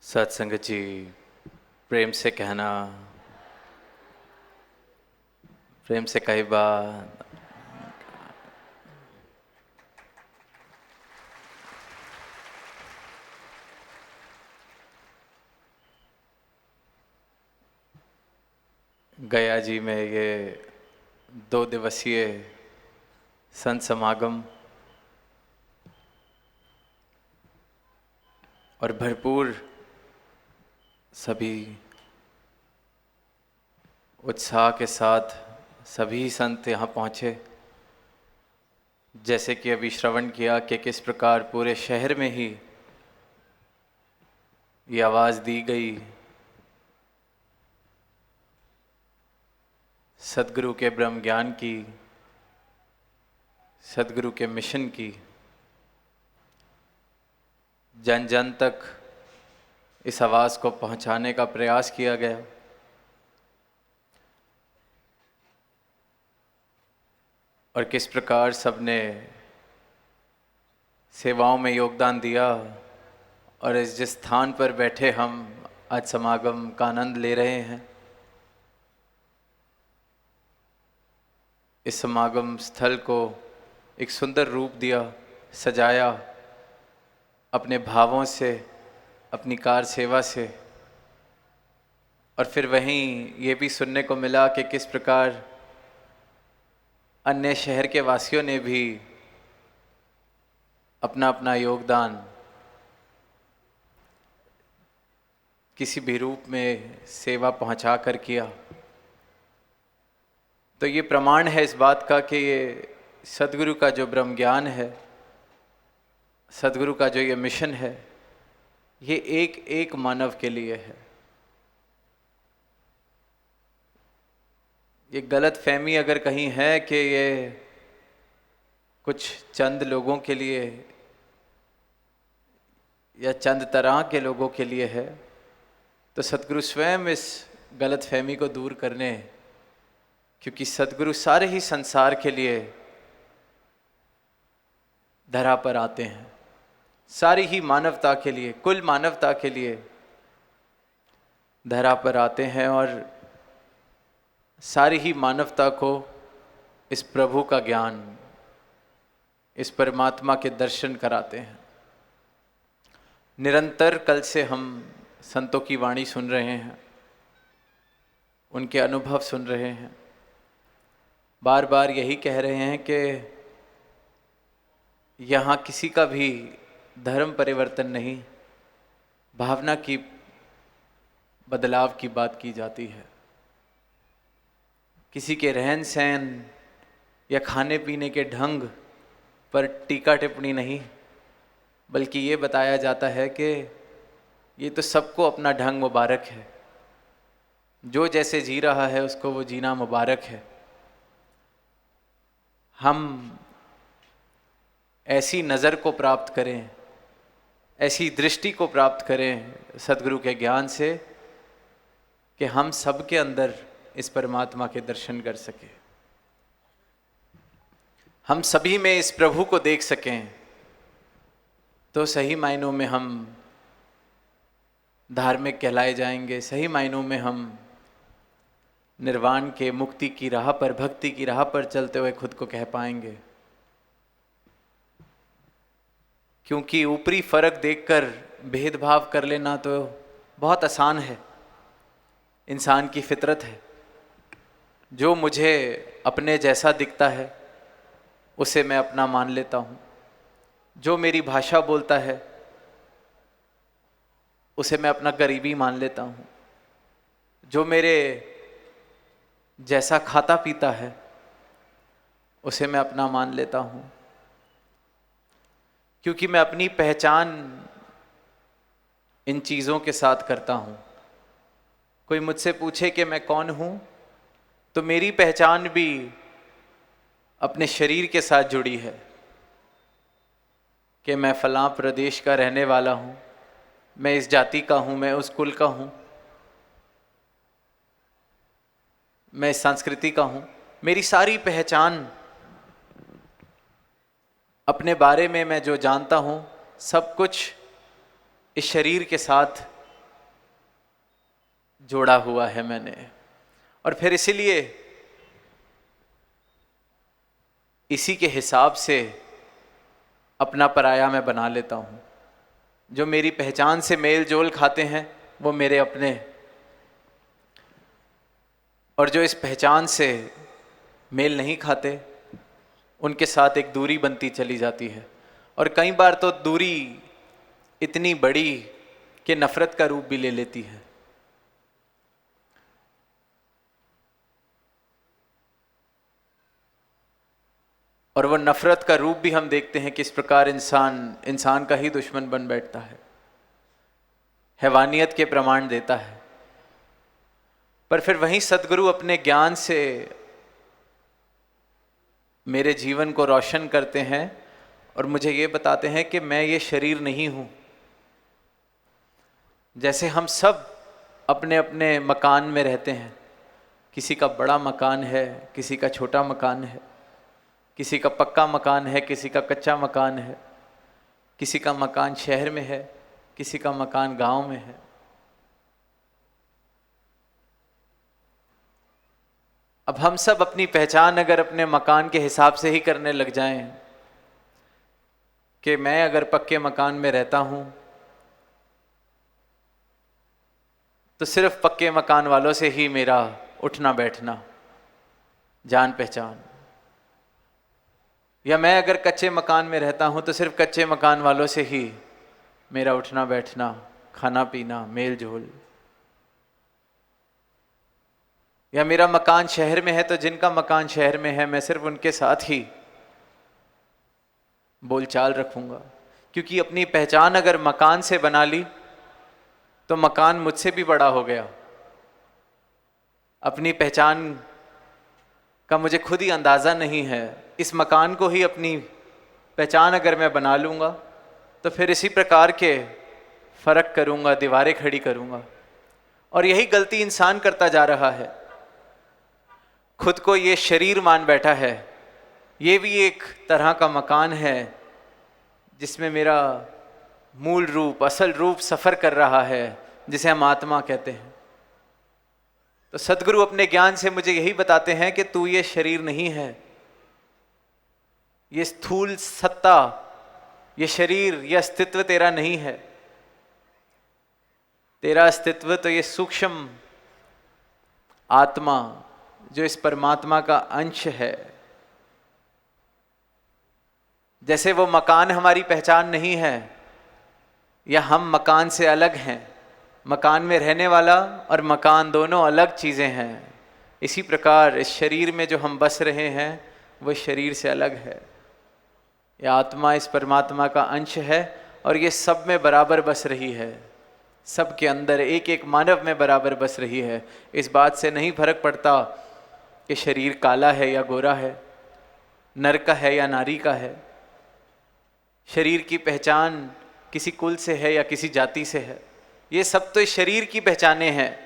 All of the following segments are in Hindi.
सत्संगत जी, प्रेम से कहना, प्रेम से कई बार गया जी में ये 2 दिवसीय संत समागम और भरपूर सभी उत्साह के साथ सभी संत यहाँ पहुँचे। जैसे कि अभी श्रवण किया कि किस प्रकार पूरे शहर में ही ये आवाज़ दी गई सद्गुरु के ब्रह्म ज्ञान की, सद्गुरु के मिशन की, जन जन तक इस आवाज़ को पहुंचाने का प्रयास किया गया। और किस प्रकार सबने सेवाओं में योगदान दिया और इस जिस स्थान पर बैठे हम आज समागम का आनंद ले रहे हैं, इस समागम स्थल को एक सुंदर रूप दिया, सजाया अपने भावों से, अपनी कार सेवा से। और फिर वहीं ये भी सुनने को मिला कि किस प्रकार अन्य शहर के वासियों ने भी अपना अपना योगदान किसी भी रूप में सेवा पहुंचा कर किया। तो ये प्रमाण है इस बात का कि ये सद्गुरु का जो ब्रह्म ज्ञान है, सद्गुरु का जो ये मिशन है, ये एक एक मानव के लिए है। ये गलत फहमी अगर कहीं है कि ये कुछ चंद लोगों के लिए या चंद तरह के लोगों के लिए है, तो सद्गुरु स्वयं इस गलत फहमी को दूर करने, क्योंकि सद्गुरु सारे ही संसार के लिए धरा पर आते हैं, सारी ही मानवता के लिए, कुल मानवता के लिए धरा पर आते हैं और सारी ही मानवता को इस प्रभु का ज्ञान, इस परमात्मा के दर्शन कराते हैं। निरंतर कल से हम संतों की वाणी सुन रहे हैं, उनके अनुभव सुन रहे हैं, बार बार यही कह रहे हैं कि यहाँ किसी का भी धर्म परिवर्तन नहीं, भावना की बदलाव की बात की जाती है। किसी के रहन सहन या खाने पीने के ढंग पर टीका टिप्पणी नहीं, बल्कि ये बताया जाता है कि ये तो सबको अपना ढंग मुबारक है, जो जैसे जी रहा है उसको वो जीना मुबारक है। हम ऐसी नज़र को प्राप्त करें, ऐसी दृष्टि को प्राप्त करें सद्गुरु के ज्ञान से कि हम सबके अंदर इस परमात्मा के दर्शन कर सकें, हम सभी में इस प्रभु को देख सकें। तो सही मायनों में हम धार्मिक कहलाए जाएंगे, सही मायनों में हम निर्वाण के, मुक्ति की राह पर, भक्ति की राह पर चलते हुए खुद को कह पाएंगे। क्योंकि ऊपरी फर्क देखकर भेदभाव कर लेना तो बहुत आसान है, इंसान की फितरत है। जो मुझे अपने जैसा दिखता है उसे मैं अपना मान लेता हूँ, जो मेरी भाषा बोलता है उसे मैं अपना गरीबी मान लेता हूँ, जो मेरे जैसा खाता पीता है उसे मैं अपना मान लेता हूँ। क्योंकि मैं अपनी पहचान इन चीज़ों के साथ करता हूँ। कोई मुझसे पूछे कि मैं कौन हूँ, तो मेरी पहचान भी अपने शरीर के साथ जुड़ी है कि मैं फलां प्रदेश का रहने वाला हूँ, मैं इस जाति का हूँ, मैं उस कुल का हूँ, मैं इस संस्कृति का हूँ। मेरी सारी पहचान, अपने बारे में मैं जो जानता हूँ, सब कुछ इस शरीर के साथ जोड़ा हुआ है मैंने, और फिर इसीलिए इसी के हिसाब से अपना पराया मैं बना लेता हूँ। जो मेरी पहचान से मेल जोल खाते हैं वो मेरे अपने, और जो इस पहचान से मेल नहीं खाते उनके साथ एक दूरी बनती चली जाती है। और कई बार तो दूरी इतनी बड़ी कि नफरत का रूप भी ले लेती है। और वो नफरत का रूप भी हम देखते हैं किस प्रकार इंसान का ही दुश्मन बन बैठता है, हैवानियत के प्रमाण देता है। पर फिर वहीं सद्गुरु अपने ज्ञान से मेरे जीवन को रोशन करते हैं और मुझे ये बताते हैं कि मैं ये शरीर नहीं हूं। जैसे हम सब अपने अपने मकान में रहते हैं, किसी का बड़ा मकान है, किसी का छोटा मकान है, किसी का पक्का मकान है, किसी का कच्चा मकान है, किसी का मकान शहर में है, किसी का मकान गांव में है। अब हम सब अपनी पहचान अगर अपने मकान के हिसाब से ही करने लग जाएं कि मैं अगर पक्के मकान में रहता हूं तो सिर्फ पक्के मकान वालों से ही मेरा उठना बैठना, जान पहचान, या मैं अगर कच्चे मकान में रहता हूं तो सिर्फ कच्चे मकान वालों से ही मेरा उठना बैठना, खाना पीना, मेल जोल, या मेरा मकान शहर में है तो जिनका मकान शहर में है मैं सिर्फ उनके साथ ही बोलचाल रखूंगा। क्योंकि अपनी पहचान अगर मकान से बना ली तो मकान मुझसे भी बड़ा हो गया। अपनी पहचान का मुझे खुद ही अंदाज़ा नहीं है, इस मकान को ही अपनी पहचान अगर मैं बना लूँगा तो फिर इसी प्रकार के फ़र्क करूँगा, दीवारें खड़ी करूँगा। और यही गलती इंसान करता जा रहा है, खुद को ये शरीर मान बैठा है, ये भी एक तरह का मकान है जिसमें मेरा मूल रूप, असल रूप सफ़र कर रहा है, जिसे हम आत्मा कहते हैं। तो सद्गुरु अपने ज्ञान से मुझे यही बताते हैं कि तू ये शरीर नहीं है, ये स्थूल सत्ता, ये शरीर, ये अस्तित्व तेरा नहीं है। तेरा अस्तित्व तो ये सूक्ष्म आत्मा जो इस परमात्मा का अंश है। जैसे वो मकान हमारी पहचान नहीं है या हम मकान से अलग हैं, मकान में रहने वाला और मकान दोनों अलग चीज़ें हैं, इसी प्रकार इस शरीर में जो हम बस रहे हैं वो शरीर से अलग है। यह आत्मा इस परमात्मा का अंश है और ये सब में बराबर बस रही है, सब के अंदर एक एक मानव में बराबर बस रही है। इस बात से नहीं फर्क पड़ता कि शरीर काला है या गोरा है, नर का है या नारी का है। शरीर की पहचान किसी कुल से है या किसी जाति से है, ये सब तो इस शरीर की पहचानें हैं,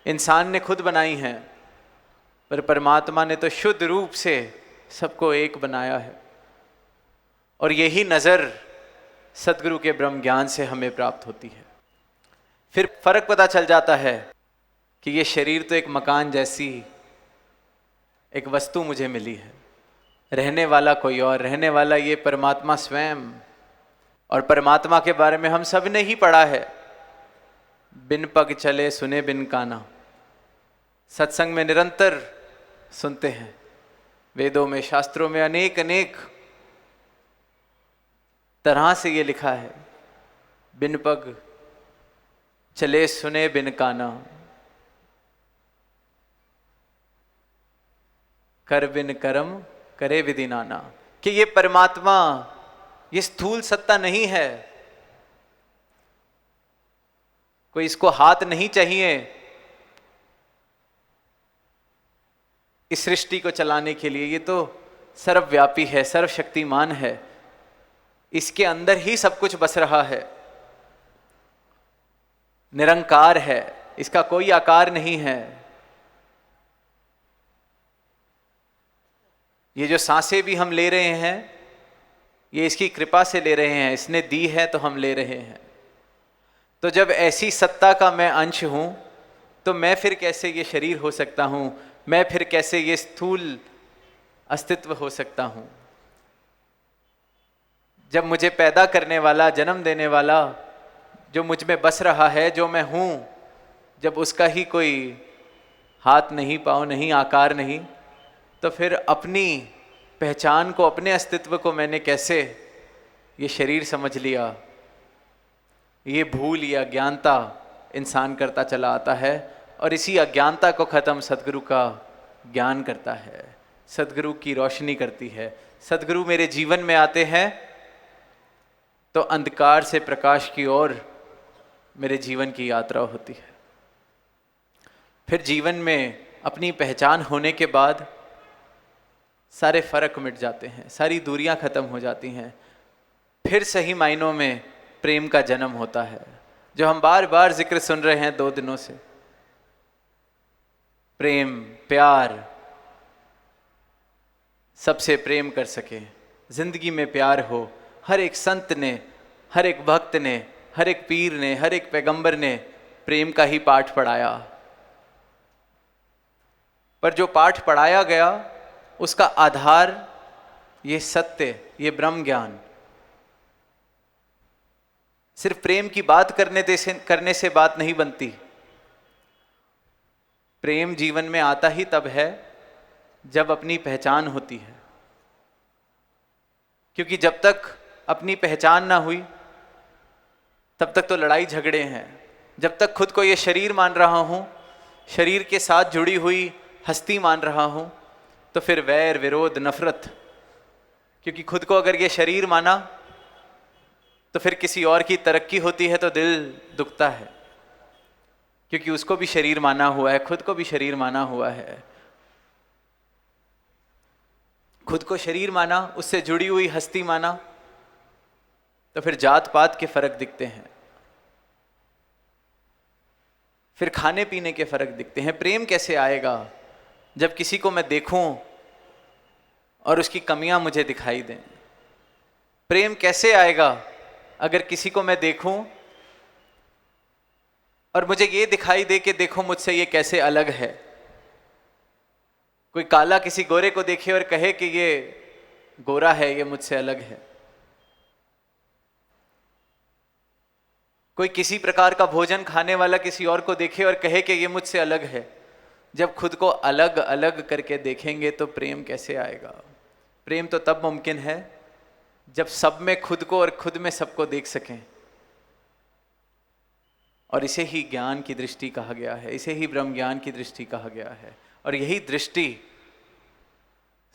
इंसान ने खुद बनाई हैं। पर परमात्मा ने तो शुद्ध रूप से सबको एक बनाया है। और यही नज़र सद्गुरु के ब्रह्म ज्ञान से हमें प्राप्त होती है। फिर फर्क पता चल जाता है कि ये शरीर तो एक मकान जैसी एक वस्तु मुझे मिली है, रहने वाला कोई और, रहने वाला ये परमात्मा स्वयं। और परमात्मा के बारे में हम सब ने ही पढ़ा है, बिन पग चले सुने बिन काना। सत्संग में निरंतर सुनते हैं, वेदों में, शास्त्रों में अनेक अनेक तरह से ये लिखा है, बिन पग चले सुने बिन काना, कर बिन कर्म करे विधि नाना। कि ये परमात्मा ये स्थूल सत्ता नहीं है, कोई इसको हाथ नहीं चाहिए इस सृष्टि को चलाने के लिए। ये तो सर्वव्यापी है, सर्वशक्तिमान है, इसके अंदर ही सब कुछ बस रहा है, निरंकार है, इसका कोई आकार नहीं है। ये जो सांसें भी हम ले रहे हैं ये इसकी कृपा से ले रहे हैं, इसने दी है तो हम ले रहे हैं। तो जब ऐसी सत्ता का मैं अंश हूं तो मैं फिर कैसे ये शरीर हो सकता हूँ, मैं फिर कैसे ये स्थूल अस्तित्व हो सकता हूँ। जब मुझे पैदा करने वाला, जन्म देने वाला जो मुझ में बस रहा है, जो मैं हूँ, जब उसका ही कोई हाथ नहीं, पाँव नहीं, आकार नहीं, तो फिर अपनी पहचान को, अपने अस्तित्व को मैंने कैसे ये शरीर समझ लिया। ये भूल या अज्ञानता इंसान करता चला आता है और इसी अज्ञानता को ख़त्म सदगुरु का ज्ञान करता है, सदगुरु की रोशनी करती है। सदगुरु मेरे जीवन में आते हैं तो अंधकार से प्रकाश की ओर मेरे जीवन की यात्रा होती है। फिर जीवन में अपनी पहचान होने के बाद सारे फर्क मिट जाते हैं, सारी दूरियां खत्म हो जाती हैं। फिर सही मायनों में प्रेम का जन्म होता है, जो हम बार बार जिक्र सुन रहे हैं 2 दिनों से। प्रेम, प्यार, सबसे प्रेम कर सके, जिंदगी में प्यार हो। हर एक संत ने, हर एक भक्त ने, हर एक पीर ने, हर एक पैगंबर ने प्रेम का ही पाठ पढ़ाया। पर जो पाठ पढ़ाया गया उसका आधार ये सत्य, ये ब्रह्म ज्ञान। सिर्फ प्रेम की बात करने से बात नहीं बनती। प्रेम जीवन में आता ही तब है जब अपनी पहचान होती है, क्योंकि जब तक अपनी पहचान ना हुई तब तक तो लड़ाई झगड़े हैं। जब तक खुद को ये शरीर मान रहा हूं, शरीर के साथ जुड़ी हुई हस्ती मान रहा हूं, तो फिर वैर, विरोध, नफरत। क्योंकि खुद को अगर ये शरीर माना तो फिर किसी और की तरक्की होती है तो दिल दुखता है, क्योंकि उसको भी शरीर माना हुआ है, खुद को भी शरीर माना हुआ है। खुद को शरीर माना, उससे जुड़ी हुई हस्ती माना, तो फिर जात पात के फर्क दिखते हैं, फिर खाने पीने के फर्क दिखते हैं। प्रेम कैसे आएगा जब किसी को मैं देखूं और उसकी कमियां मुझे दिखाई दें? प्रेम कैसे आएगा अगर किसी को मैं देखूं और मुझे ये दिखाई दे कि देखो मुझसे ये कैसे अलग है? कोई काला किसी गोरे को देखे और कहे कि ये गोरा है, ये मुझसे अलग है। कोई किसी प्रकार का भोजन खाने वाला किसी और को देखे और कहे कि ये मुझसे अलग है। जब खुद को अलग अलग करके देखेंगे तो प्रेम कैसे आएगा? प्रेम तो तब मुमकिन है जब सब में खुद को और खुद में सबको देख सकें। और इसे ही ज्ञान की दृष्टि कहा गया है, इसे ही ब्रह्म ज्ञान की दृष्टि कहा गया है। और यही दृष्टि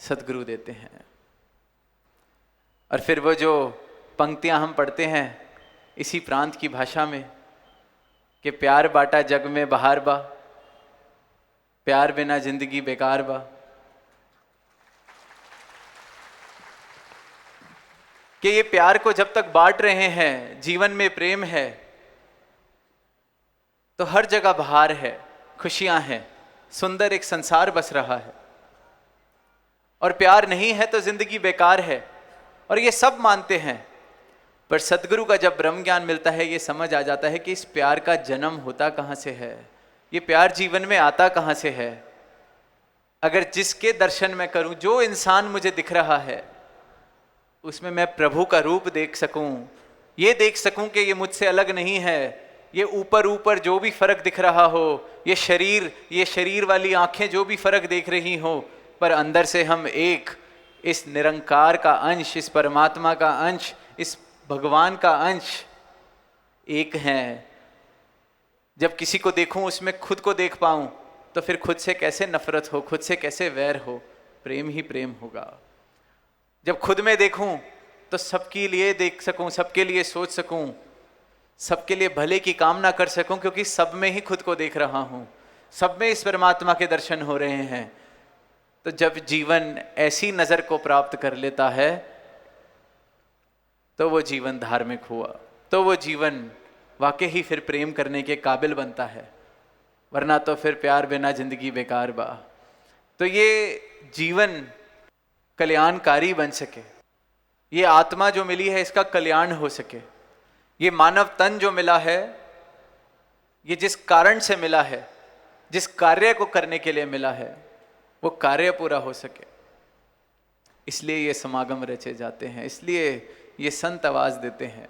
सद्गुरु देते हैं। और फिर वो जो पंक्तियां हम पढ़ते हैं इसी प्रांत की भाषा में कि प्यार बाटा जग में बहार बा, प्यार बिना जिंदगी बेकार बा, कि ये प्यार को जब तक बांट रहे हैं, जीवन में प्रेम है, तो हर जगह बहार है, खुशियां हैं, सुंदर एक संसार बस रहा है। और प्यार नहीं है तो जिंदगी बेकार है, और ये सब मानते हैं। पर सदगुरु का जब ब्रह्म ज्ञान मिलता है, ये समझ आ जाता है कि इस प्यार का जन्म होता कहाँ से है, ये प्यार जीवन में आता कहाँ से है। अगर जिसके दर्शन मैं करूं, जो इंसान मुझे दिख रहा है, उसमें मैं प्रभु का रूप देख सकूं, ये देख सकूं कि ये मुझसे अलग नहीं है। ये ऊपर ऊपर जो भी फर्क दिख रहा हो, ये शरीर वाली आंखें जो भी फर्क देख रही हो, पर अंदर से हम एक, इस निरंकार का अंश, इस परमात्मा का अंश, इस भगवान का अंश एक हैं। जब किसी को देखूं उसमें खुद को देख पाऊं, तो फिर खुद से कैसे नफरत हो, खुद से कैसे वैर हो? प्रेम ही प्रेम होगा। जब खुद में देखूं तो सबके लिए देख सकूं, सबके लिए सोच सकूं, सबके लिए भले की कामना कर सकूं, क्योंकि सब में ही खुद को देख रहा हूं, सब में इस परमात्मा के दर्शन हो रहे हैं। तो जब जीवन ऐसी नजर को प्राप्त कर लेता है तो वो जीवन धार्मिक हुआ, तो वो जीवन वाकई ही फिर प्रेम करने के काबिल बनता है। वरना तो फिर प्यार बिना जिंदगी बेकार बा। तो ये जीवन कल्याणकारी बन सके, ये आत्मा जो मिली है इसका कल्याण हो सके, ये मानव तन जो मिला है, ये जिस कारण से मिला है जिस कार्य को करने के लिए मिला है वो कार्य पूरा हो सके। इसलिए ये समागम रचे जाते हैं, इसलिए ये संत आवाज देते हैं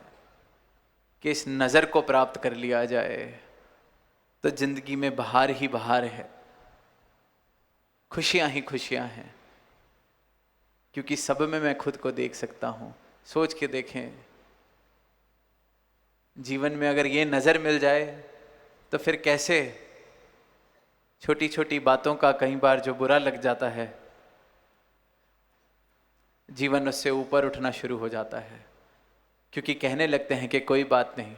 कि इस नज़र को प्राप्त कर लिया जाए तो जिंदगी में बहार ही बहार है, खुशियां ही खुशियां हैं, क्योंकि सब में मैं खुद को देख सकता हूं। सोच के देखें, जीवन में अगर ये नज़र मिल जाए तो फिर कैसे छोटी छोटी बातों का कई बार जो बुरा लग जाता है, जीवन उससे ऊपर उठना शुरू हो जाता है, क्योंकि कहने लगते हैं कि कोई बात नहीं,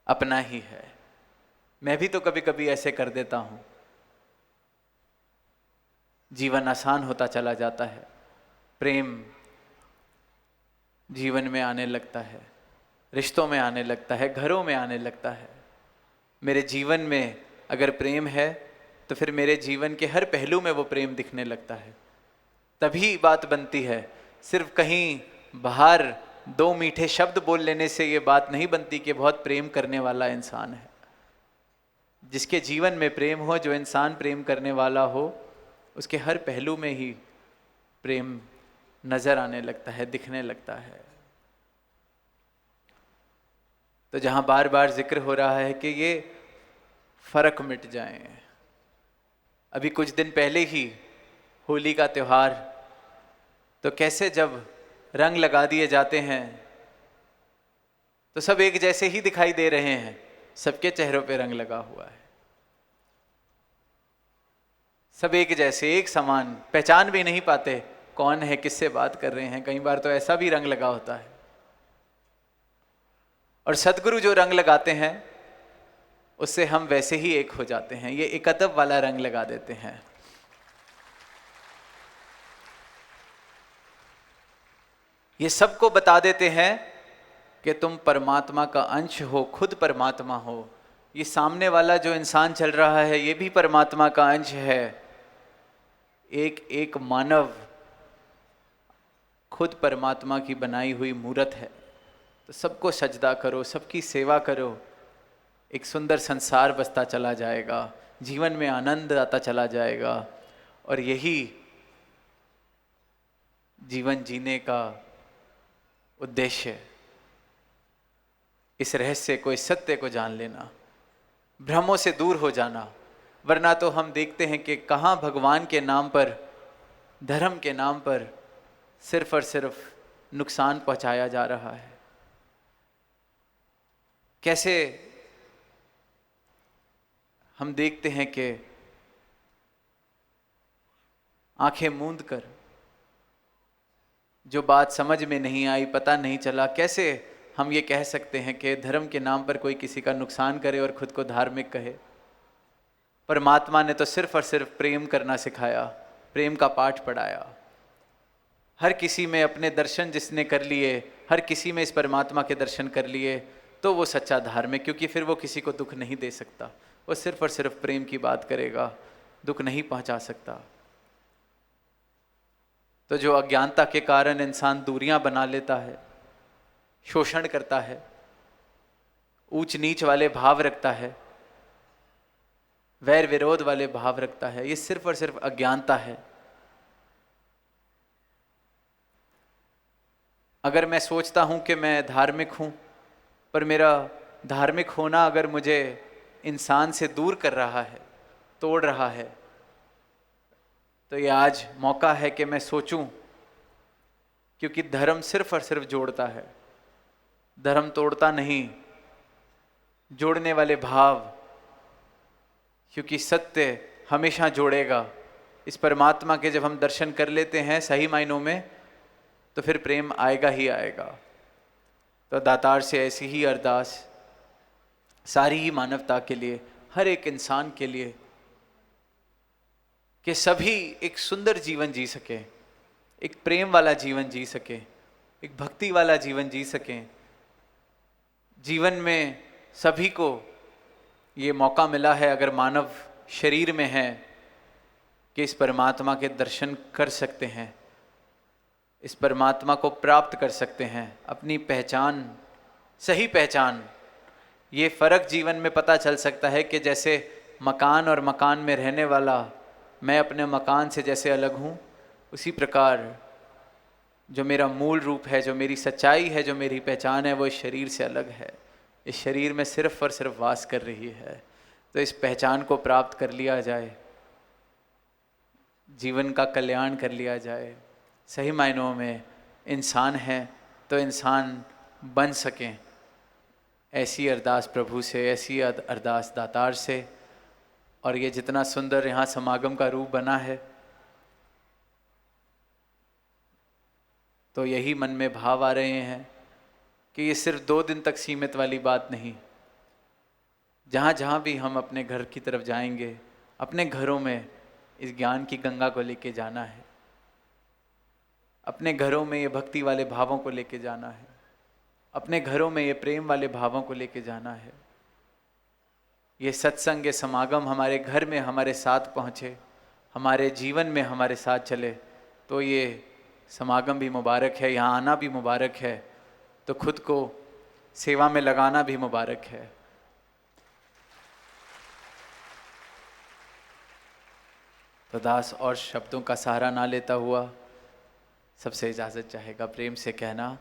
अपना ही है। मैं भी तो कभी कभी ऐसे कर देता हूं। जीवन आसान होता चला जाता है, प्रेम जीवन में आने लगता है, रिश्तों में आने लगता है, घरों में आने लगता है। मेरे जीवन में अगर प्रेम है तो फिर मेरे जीवन के हर पहलू में वो प्रेम दिखने लगता है। तभी बात बनती है। सिर्फ कहीं बाहर दो मीठे शब्द बोल लेने से ये बात नहीं बनती कि बहुत प्रेम करने वाला इंसान है। जिसके जीवन में प्रेम हो, जो इंसान प्रेम करने वाला हो, उसके हर पहलू में ही प्रेम नजर आने लगता है, दिखने लगता है। तो जहां बार बार जिक्र हो रहा है कि ये फर्क मिट जाए, अभी कुछ दिन पहले ही होली का त्योहार, तो कैसे जब रंग लगा दिए जाते हैं तो सब एक जैसे ही दिखाई दे रहे हैं, सबके चेहरों पे रंग लगा हुआ है, सब एक जैसे, एक समान, पहचान भी नहीं पाते कौन है, किससे बात कर रहे हैं। कई बार तो ऐसा भी रंग लगा होता है। और सदगुरु जो रंग लगाते हैं उससे हम वैसे ही एक हो जाते हैं, ये एकत्व वाला रंग लगा देते हैं। ये सबको बता देते हैं कि तुम परमात्मा का अंश हो, खुद परमात्मा हो। ये सामने वाला जो इंसान चल रहा है ये भी परमात्मा का अंश है, एक एक मानव खुद परमात्मा की बनाई हुई मूर्त है। तो सबको सजदा करो, सबकी सेवा करो, एक सुंदर संसार बसता चला जाएगा, जीवन में आनंद आता चला जाएगा। और यही जीवन जीने का उद्देश्य, इस रहस्य को, इस सत्य को जान लेना, भ्रमों से दूर हो जाना। वरना तो हम देखते हैं कि कहाँ भगवान के नाम पर, धर्म के नाम पर सिर्फ और सिर्फ नुकसान पहुंचाया जा रहा है। कैसे हम देखते हैं कि आंखें मूंद कर, जो बात समझ में नहीं आई, पता नहीं चला, कैसे हम ये कह सकते हैं कि धर्म के नाम पर कोई किसी का नुकसान करे और खुद को धार्मिक कहे। परमात्मा ने तो सिर्फ और सिर्फ प्रेम करना सिखाया, प्रेम का पाठ पढ़ाया। हर किसी में अपने दर्शन जिसने कर लिए, हर किसी में इस परमात्मा के दर्शन कर लिए, तो वो सच्चा धार्मिक, क्योंकि फिर वो किसी को दुख नहीं दे सकता, वो सिर्फ और सिर्फ प्रेम की बात करेगा, दुख नहीं पहुंचा सकता। तो जो अज्ञानता के कारण इंसान दूरियां बना लेता है, शोषण करता है, ऊंच नीच वाले भाव रखता है, वैर विरोध वाले भाव रखता है, ये सिर्फ और सिर्फ अज्ञानता है। अगर मैं सोचता हूं कि मैं धार्मिक हूं, पर मेरा धार्मिक होना अगर मुझे इंसान से दूर कर रहा है, तोड़ रहा है, तो ये आज मौका है कि मैं सोचूं, क्योंकि धर्म सिर्फ और सिर्फ जोड़ता है, धर्म तोड़ता नहीं। जोड़ने वाले भाव, क्योंकि सत्य हमेशा जोड़ेगा। इस परमात्मा के जब हम दर्शन कर लेते हैं सही मायनों में, तो फिर प्रेम आएगा ही आएगा। तो दातार से ऐसी ही अरदास सारी ही मानवता के लिए, हर एक इंसान के लिए, कि सभी एक सुंदर जीवन जी सके, एक प्रेम वाला जीवन जी सके, एक भक्ति वाला जीवन जी सकें। जीवन में सभी को ये मौका मिला है, अगर मानव शरीर में है, कि इस परमात्मा के दर्शन कर सकते हैं, इस परमात्मा को प्राप्त कर सकते हैं, अपनी पहचान, सही पहचान। ये फर्क जीवन में पता चल सकता है कि जैसे मकान और मकान में रहने वाला मैं अपने मकान से जैसे अलग हूँ, उसी प्रकार जो मेरा मूल रूप है, जो मेरी सच्चाई है, जो मेरी पहचान है, वो इस शरीर से अलग है। इस शरीर में सिर्फ और सिर्फ वास कर रही है। तो इस पहचान को प्राप्त कर लिया जाए, जीवन का कल्याण कर लिया जाए। सही मायनों में इंसान है तो इंसान बन सकें, ऐसी अरदास प्रभु से, ऐसी अरदास दातार से। और ये जितना सुंदर यहाँ समागम का रूप बना है, तो यही मन में भाव आ रहे हैं कि ये सिर्फ 2 दिन तक सीमित वाली बात नहीं। जहाँ जहाँ भी हम अपने घर की तरफ जाएंगे, अपने घरों में इस ज्ञान की गंगा को लेके जाना है, अपने घरों में ये भक्ति वाले भावों को लेके जाना है, अपने घरों में ये प्रेम वाले भावों को लेके जाना है। ये सत्संग, ये समागम हमारे घर में हमारे साथ पहुँचे, हमारे जीवन में हमारे साथ चले, तो ये समागम भी मुबारक है, यहाँ आना भी मुबारक है, तो खुद को सेवा में लगाना भी मुबारक है। तो दास और शब्दों का सहारा ना लेता हुआ सबसे इजाज़त चाहेगा, प्रेम से कहना।